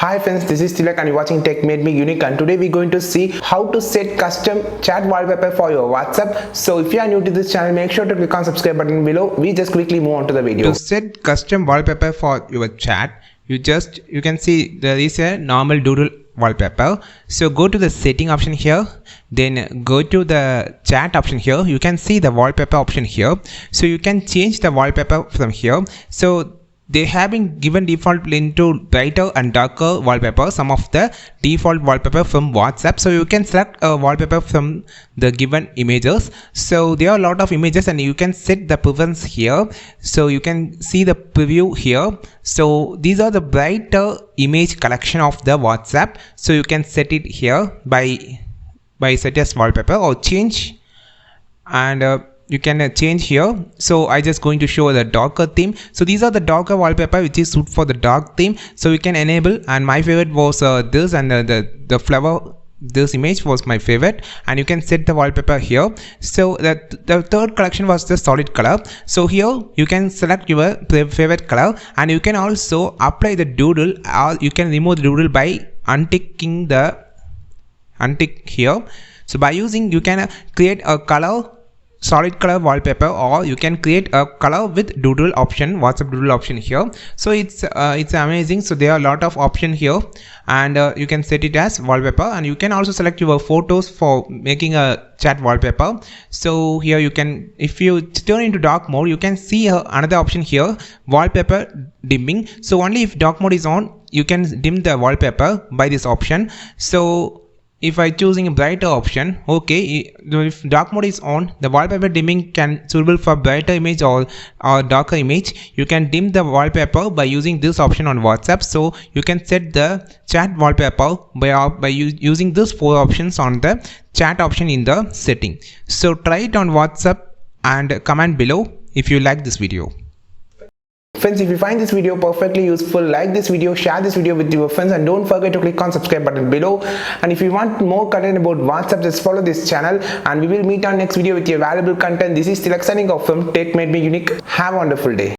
Hi friends, this is Tilak and you're watching Tech Made Me Unique, and today we're going to see how to set custom chat wallpaper for your WhatsApp. So if you are new to this channel, make sure to click on subscribe button below. We just quickly move on to the video. To set custom wallpaper for your chat, you can see there is a normal doodle wallpaper. So go to the setting option here, then go to the chat option here. You can see the wallpaper option here, so you can change the wallpaper from here. So they have been given default into brighter and darker wallpaper, some of the default wallpaper from WhatsApp. So you can select a wallpaper from the given images. So there are a lot of images and you can set the preference here. So you can see the preview here. So these are the brighter image collection of the WhatsApp. So you can set it here by set as wallpaper or change, and you can change here. So I just going to show the darker theme. So these are the darker wallpaper which is suit for the dark theme. So you can enable, and my favorite was this, and the flower, this image was my favorite, and you can set the wallpaper here. So the third collection was the solid color. So here you can select your favorite color, and you can also apply the doodle, or you can remove the doodle by untick here. So by using, you can create a color, solid color wallpaper, or you can create a color with doodle option, WhatsApp doodle option here. So it's amazing. So there are a lot of option here, and you can set it as wallpaper, and you can also select your photos for making a chat wallpaper. So here you can, if you turn into dark mode, you can see another option here, wallpaper dimming. So only if dark mode is on, you can dim the wallpaper by this option. So if I choosing a brighter option, okay, if dark mode is on, the wallpaper dimming can suitable for brighter image or darker image. You can dim the wallpaper by using this option on WhatsApp. So you can set the chat wallpaper by using these four options on the chat option in the setting. So try it on WhatsApp and comment below if you like this video. Friends, if you find this video perfectly useful, like this video, share this video with your friends, and don't forget to click on subscribe button below. And if you want more content about WhatsApp, just follow this channel, and we will meet on next video with your valuable content. This is Tilak signing off from Tech Made Me Unique. Have a wonderful day.